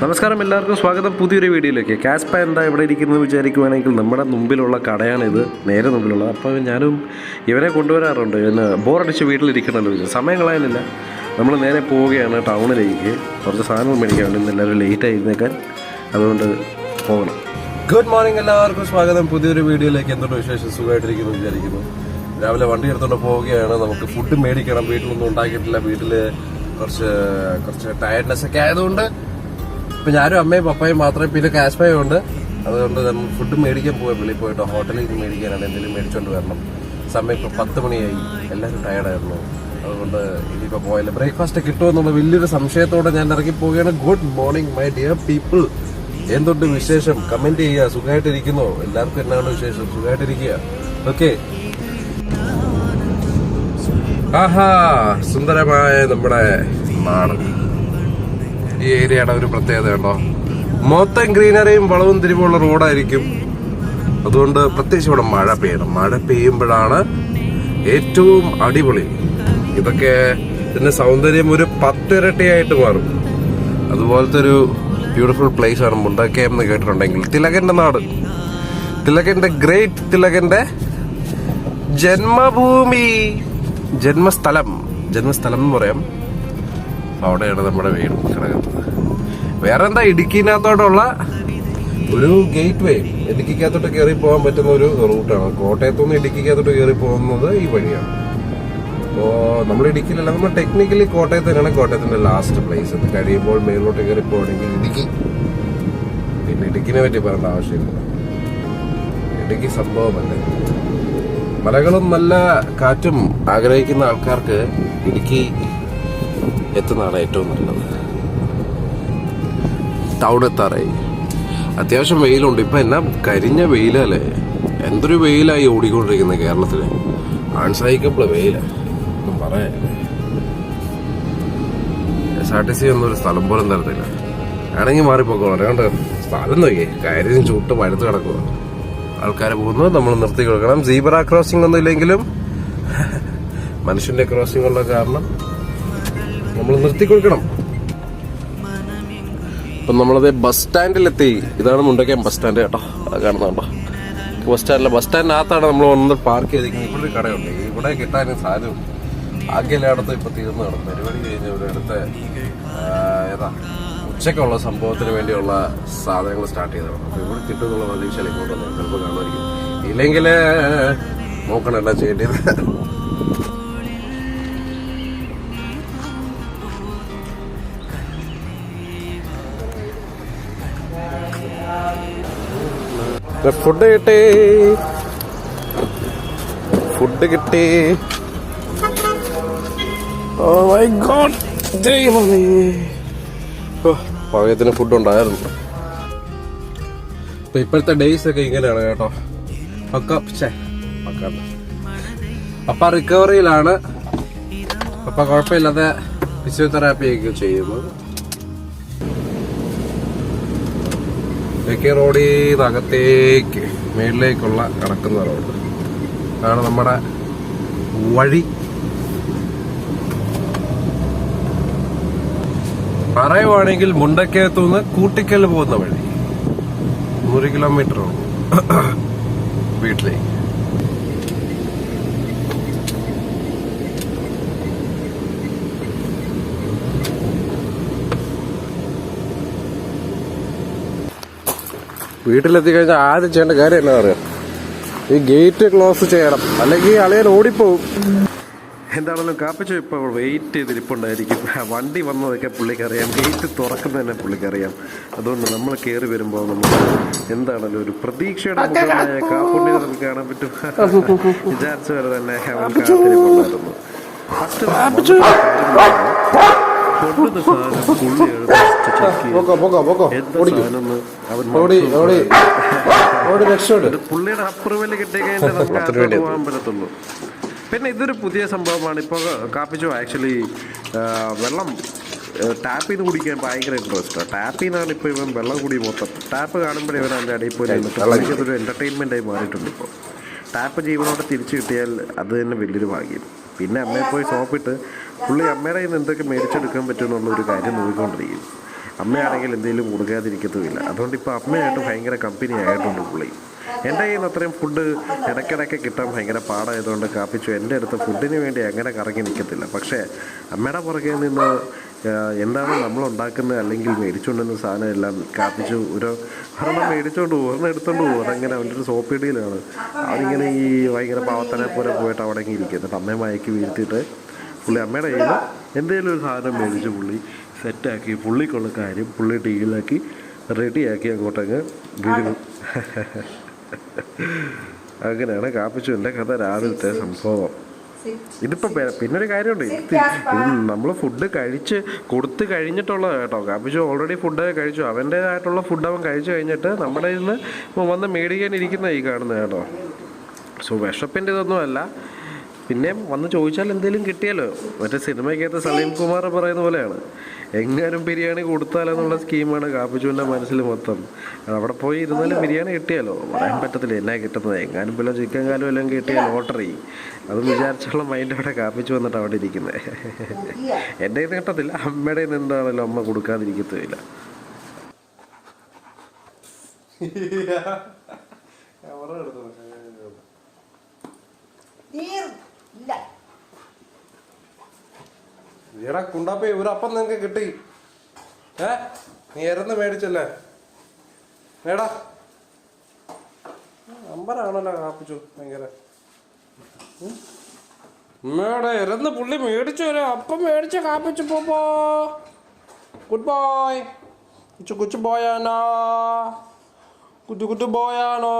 നമസ്കാരം, എല്ലാവർക്കും സ്വാഗതം പുതിയൊരു വീഡിയോയിലേക്ക്. കാസ്പ എന്താ ഇവിടെ ഇരിക്കുന്നത് വിചാരിക്കുവാണെങ്കിൽ നമ്മുടെ മുമ്പിലുള്ള കടയാണിത്, നേരെ മുമ്പിലുള്ള. അപ്പോൾ ഞാനും ഇവരെ കൊണ്ടുവരാറുണ്ട്. ഇവന് ബോറടിച്ച് വീട്ടിലിരിക്കണമല്ലോ, സമയം കളയാനില്ല. നമ്മൾ നേരെ പോവുകയാണ് ടൗണിലേക്ക്. കുറച്ച് സാധനങ്ങൾ മേടിക്കാറുണ്ട്. ഇന്ന് എല്ലാവരും ലേറ്റ് ആയിരുന്നേക്കാൻ, അതുകൊണ്ട് പോകണം. ഗുഡ് മോർണിംഗ്, എല്ലാവർക്കും സ്വാഗതം പുതിയൊരു വീഡിയോയിലേക്ക്. എന്തുകൊണ്ട് വിശേഷം? സുഖമായിട്ടിരിക്കുന്നു വിചാരിക്കുന്നു. രാവിലെ വണ്ടി എടുത്തുകൊണ്ട് പോവുകയാണ്. നമുക്ക് ഫുഡ് മേടിക്കണം. വീട്ടിലൊന്നും ഉണ്ടാക്കിയിട്ടില്ല. വീട്ടിൽ കുറച്ച് ടയർഡ്നെസ് ഒക്കെ ആയതുകൊണ്ട് ഇപ്പം ഞാനും അമ്മയും പപ്പയും മാത്രമേ, പിന്നെ കാസ്പയും ഉണ്ട്. അതുകൊണ്ട് നമ്മൾ ഫുഡ് മേടിക്കാൻ പോകാൻ വെളിയിൽ പോയിട്ടോ ഹോട്ടലിൽ നിന്ന് മേടിക്കാനാണ്. എന്തെങ്കിലും മേടിച്ചുകൊണ്ട് വരണം. സമയം ഇപ്പോൾ 10 മണിയായി. എല്ലാവരും ടയർഡായിരുന്നു. അതുകൊണ്ട് ഇനിയിപ്പോൾ പോയാലും ബ്രേക്ക്ഫാസ്റ്റ് കിട്ടുമെന്നുള്ള വലിയൊരു സംശയത്തോടെ ഞാൻ ഇറങ്ങി പോവുകയാണ്. Good morning my dear people. എന്തുണ്ട് വിശേഷം? കമന്റ് ചെയ്യുക. സുഖമായിട്ടിരിക്കുന്നോ? എല്ലാവർക്കും എന്നാണ് വിശേഷം? സുഖമായിട്ടിരിക്കുക. ഓക്കെ. ആഹാ, സുന്ദരമായ നമ്മുടെ നാട്. ഈ ഏരിയയുടെ ഒരു പ്രത്യേകത ഉണ്ടോ? മൊത്തം ഗ്രീനറിയും വളവും തിരിവുള്ള റോഡായിരിക്കും. അതുകൊണ്ട് പ്രത്യേകിച്ച് ഇവിടെ മഴ പെയ്യണം. മഴ പെയ്യുമ്പോഴാണ് ഏറ്റവും അടിപൊളി. ഇതൊക്കെ ഇതിന്റെ സൗന്ദര്യം ഒരു 10 ഇരട്ടിയായിട്ട് മാറും. അതുപോലത്തെ ഒരു ബ്യൂട്ടിഫുൾ പ്ലേസ് ആണ് മുണ്ടക്കയം എന്ന് കേട്ടിട്ടുണ്ടെങ്കിൽ. തിലകന്റെ നാട്, തിലകന്റെ ഗ്രേറ്റ് തിലകന്റെ ജന്മഭൂമി, ജന്മസ്ഥലം എന്ന് പറയാം. അവിടെയാണ് നമ്മുടെ വീട് കിടക്കുന്നത്. വേറെ എന്താ, ഇടുക്കിനകത്തോട്ടുള്ള ഒരു ഗേറ്റ് വേ. ഇടുക്കിക്കകത്തോട്ട് കയറി പോകാൻ പറ്റുന്ന ഒരു റൂട്ടാണ്. കോട്ടയത്തുനിന്ന് ഇടുക്കിക്കകത്തോട്ട് കയറി പോകുന്നത് ഈ വഴിയാണ്. അപ്പോൾ നമ്മൾ ഇടുക്കിയിലല്ല, നമ്മൾ ടെക്നിക്കലി കോട്ടയത്ത് തന്നെയാണ്. കോട്ടയത്തിന്റെ ലാസ്റ്റ് പ്ലേസ്. ഇത് കഴിയുമ്പോൾ മേലോട്ട് കയറി പോകണമെങ്കിൽ ഇടുക്കി. പിന്നെ ഇടുക്കിനെ പറ്റി പറയേണ്ട ആവശ്യമില്ല. ഇടുക്കി സംഭവമല്ലേ. മലകളും നല്ല കാറ്റും ആഗ്രഹിക്കുന്ന ആൾക്കാർക്ക് ഇടുക്കി എത്തുന്നതാണ് ഏറ്റവും നല്ലത്. ടൗൺ എത്താറായി. അത്യാവശ്യം വെയിലുണ്ട്. ഇപ്പൊ എന്നാ കരിഞ്ഞ വെയിലല്ലേ. എന്തൊരു വെയിലായി ഓടിക്കൊണ്ടിരിക്കുന്നത് കേരളത്തില്. അൺസഹിക്കബിൾ വെയില, ഒന്നും പറയാനില്ല. SRTC ഒന്നും ഒരു സ്ഥലം പോലും തരത്തില്ല. ആണെങ്കിൽ മാറിപ്പോക്കോ. അറിയാണ്ട് സ്ഥലം നോക്കിയേ, കരിഞ്ഞ് ചൂട്ട് പഴുത്ത് കിടക്കുക. ആൾക്കാർ പോകുന്നു, നമ്മൾ നിർത്തി കൊടുക്കണം. സീബ്ര ക്രോസിംഗ് ഒന്നും ഇല്ലെങ്കിലും മനുഷ്യന്റെ ക്രോസിംഗ് ഉള്ള കാരണം നമ്മൾ നിർത്തി കൊടുക്കണം. അപ്പൊ നമ്മളത് ബസ് സ്റ്റാൻഡിലെത്തി. ഇതാണ് മുണ്ടക്കയം ബസ് സ്റ്റാൻഡ് കേട്ടോ. അത് കാണുന്നുണ്ടോ? ബസ് സ്റ്റാൻഡിനകത്താണ് നമ്മൾ വന്നത് പാർക്ക് ചെയ്തിരിക്കുന്നത്. ഇവിടെ ഒരു കടയുണ്ട്. ഇവിടെ കിട്ടാനും സാധനം ആകെല്ലായിടത്തും ഇപ്പൊ തീർന്നു കിടന്നു. പരിപാടി കഴിഞ്ഞ് ഇവിടെ അടുത്ത ഉച്ചക്കുള്ള സംഭവത്തിന് വേണ്ടിയുള്ള സാധനങ്ങൾ സ്റ്റാർട്ട് ചെയ്തതാണ്. അപ്പൊ ഇവിടെ കിട്ടുന്നുള്ള പ്രതീക്ഷയിൽ ഇങ്ങോട്ട് വന്നു. ചിലപ്പോൾ കാണുമായിരിക്കും. ഇല്ലെങ്കിൽ നോക്കണം എല്ലാം ചെയ്യേണ്ടത്. ഫുഡ് കിട്ടി. ഓ മൈ ഗോഡ്, ദൈവമേ. പാകത്തിന് ഫുഡ് ഉണ്ടായിരുന്നു. അപ്പൊ ഇപ്പോഴത്തെ ഡേയ്സ് ഒക്കെ ഇങ്ങനെയാണ് കേട്ടോ. പപ്പ റിക്കവറിയിലാണ്. പപ്പ കുഴപ്പമില്ലാതെ ഫിസിയോതെറാപ്പി ഒക്കെ ചെയ്യുന്നത്. റോഡിൽ അകത്തേക്ക് മേളിലേക്കുള്ള കടക്കുന്ന റോഡ് ആണ് നമ്മുടെ വഴി. പറയുവാണെങ്കിൽ മുണ്ടക്കയത്തുനിന്ന് കൂട്ടിക്കൽ പോകുന്ന വഴി 100 കിലോമീറ്റർ വീട്ടിലേക്ക്. വീട്ടിലെത്തിക്കഴിഞ്ഞാൽ ആദ്യം ചെയ്യേണ്ട കാര്യം എന്നാ പറയാ, ഈ ഗേറ്റ് ക്ലോസ് ചെയ്യണം, അല്ലെങ്കിൽ അളിയൻ ഓടിപ്പോവും. എന്താണെങ്കിലും കാപ്പിച്ചോ ഇപ്പോൾ വെയിറ്റ് ചെയ്തിരിപ്പുണ്ടായിരിക്കും. വണ്ടി വന്നതൊക്കെ പുള്ളിക്കറിയാം. ഗേറ്റ് തുറക്കുന്നതന്നെ പുള്ളിക്കറിയാം. അതുകൊണ്ട് നമ്മൾ കയറി വരുമ്പോൾ നമുക്ക് എന്താണല്ലോ ഒരു പ്രതീക്ഷയുടെ മുകളിൽ കാപ്പുണ്ടി നമുക്ക് കാണാൻ പറ്റും. വിചാരിച്ച വരെ തന്നെ അവൻ കാത്തിരിപ്പുണ്ടായിരുന്നു. ഫസ്റ്റ് കൊണ്ടുവന്ന സാധനം പുള്ളി പുള്ളിയുടെ അപ്രൂവൽ കിട്ടി കഴിഞ്ഞാൽ നമുക്ക് പോകാൻ പറ്റത്തുള്ളൂ. പിന്നെ ഇതൊരു പുതിയ സംഭവമാണ്. ഇപ്പോൾ കാപ്പിച്ചോ ആക്ച്വലി വെള്ളം ടാപ്പിൽ നിന്ന് കുടിക്കാൻ ഭയങ്കര ഇൻട്രസ്റ്റാണ്. ടാപ്പിൽ നിന്നാണ് ഇപ്പോൾ ഇവൻ വെള്ളം കൂടി മൊത്തം. ടാപ്പ് കാണുമ്പോഴേ ഇവൻ അതിൻ്റെ അടിയിൽ പോയി അതൊരു എൻ്റർടൈൻമെൻറ്റായി മാറിയിട്ടുണ്ട്. ഇപ്പോൾ ടാപ്പ് ജീവനോടെ തിരിച്ചു കിട്ടിയാൽ അത് തന്നെ വലിയൊരു ഭാഗ്യം. പിന്നെ അമ്മയെ പോയി സോപ്പിട്ട് പുള്ളി അമ്മയുടെ കയ്യിൽ നിന്ന് എന്തൊക്കെ മേടിച്ചെടുക്കാൻ പറ്റുമെന്നുള്ളൊരു കാര്യം നോക്കിക്കൊണ്ടിരിക്കും. അമ്മയാണെങ്കിൽ എന്തെങ്കിലും കൊടുക്കാതിരിക്കത്തുമില്ല. അതുകൊണ്ട് ഇപ്പോൾ അമ്മയായിട്ട് ഭയങ്കര കമ്പനി ആയിട്ടുണ്ട് പുള്ളി. എൻ്റെ കയ്യിൽ നിന്ന് അത്രയും ഫുഡ് ഇടയ്ക്കിടയ്ക്ക് കിട്ടാൻ ഭയങ്കര പാടായതുകൊണ്ട് കാപ്പിച്ചു എൻ്റെ അടുത്ത് ഫുഡിന് വേണ്ടി അങ്ങനെ കറങ്ങി നിൽക്കത്തില്ല. പക്ഷേ അമ്മയുടെ പുറകെ നിന്ന് എന്താണ് നമ്മളുണ്ടാക്കുന്നത് അല്ലെങ്കിൽ മേടിച്ചുകൊണ്ടുവന്ന സാധനം എല്ലാം കാപ്പിച്ചു ഒരെണ്ണം മേടിച്ചുകൊണ്ട് പോകും, ഒരെണ്ണം എടുത്തുകൊണ്ട് പോകും. അതങ്ങനെ അവൻ്റെ ഒരു സോപ്പിടിയിലാണ്. അതിങ്ങനെ ഈ ഭയങ്കര പാവത്തനെ പോലെ പോയിട്ട് അവിടെ ഇരിക്കും. എന്നിട്ട് അമ്മയെ മയക്കി വീഴ്ത്തിയിട്ട് പുള്ളി അമ്മയുടെ കയ്യിൽ എന്തെങ്കിലും ഒരു സാധനം മേടിച്ച് പുള്ളി സെറ്റാക്കി പുള്ളിക്കുള്ള കാര്യം പുള്ളി ഡീലാക്കി റെഡിയാക്കി അങ്ങോട്ടങ്ങ് വിഴുങ്ങും. അങ്ങനെയാണ് കാപ്പിച്ചുവിൻ്റെ കഥ രാവിലത്തെ സംഭവം. ഇതിപ്പോൾ പിന്നൊരു കാര്യമുണ്ട്, ഇത് നമ്മൾ ഫുഡ് കൊടുത്ത് കഴിഞ്ഞിട്ടുള്ളത് കേട്ടോ. കാപ്പിച്ചു ഓൾറെഡി ഫുഡ് കഴിച്ചു, അവൻ്റേതായിട്ടുള്ള ഫുഡ് അവൻ കഴിച്ചു കഴിഞ്ഞിട്ട് നമ്മുടെ ഇന്ന് വന്ന് മേടിക്കാനിരിക്കുന്ന ഈ കാണുന്നത് കേട്ടോ. സോ വിശപ്പിൻ്റെ ഇതൊന്നുമല്ല, പിന്നെയും വന്ന് ചോദിച്ചാൽ എന്തെങ്കിലും കിട്ടിയാലോ. മറ്റേ സിനിമയ്ക്കകത്ത് സലീം കുമാർ പറയുന്ന പോലെയാണ്, എങ്ങാനും ബിരിയാണി കൊടുത്താലെന്നുള്ള സ്കീമാണ് കാപ്പിച്ചുവിൻ്റെ മനസ്സിൽ മൊത്തം. അവിടെ പോയി ഇരുന്നാലും ബിരിയാണി കിട്ടിയാലോ, പറയാൻ പറ്റത്തില്ല എന്നാ കിട്ടുന്നത്. എങ്ങാനും പിന്നെ ചിക്കൻ കാലും എല്ലാം കിട്ടിയ ലോട്ടറി, അതും വിചാരിച്ചുള്ള മൈൻഡ് അവിടെ കാപ്പിച്ചു വന്നിട്ട് അവിടെ ഇരിക്കുന്നത്. എൻ്റെ ഇത് കിട്ടത്തില്ല, അമ്മയുടെ എന്താണല്ലോ അമ്മ കൊടുക്കാതിരിക്കത്തില്ല. ഈടാ കുണ്ടാപ്പി ഒരു അപ്പം നിനക്ക് കിട്ടി. നീ എരന്ന് മേടിച്ചല്ലേ ഏടാ? നമ്പറാണല്ലോ കാപ്പിച്ചു ഭയങ്കര. അമ്മയുടെ എരന്ന് പുള്ളി മേടിച്ചു വരാ, അപ്പം മേടിച്ച കാപ്പിച്ചു. പോപ്പോ ഗുഡ് ബോയ്, കൊച്ചു ബോയാണോ? കുറ്റു ബോയാണോ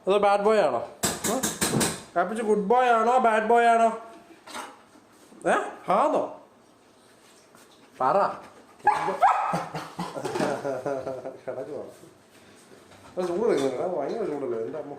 അതോ ബാഡ് ബോയ് ആണോ? കാപ്പിച്ചു ഗുഡ് ബോയ് ആണോ ബാഡ് ബോയ് ആണോ? ആണോ? പറ. കിടക്കുവാണ് ചൂട് ഭയങ്കര ചൂടല്ലേ എൻ്റെ അമ്മ.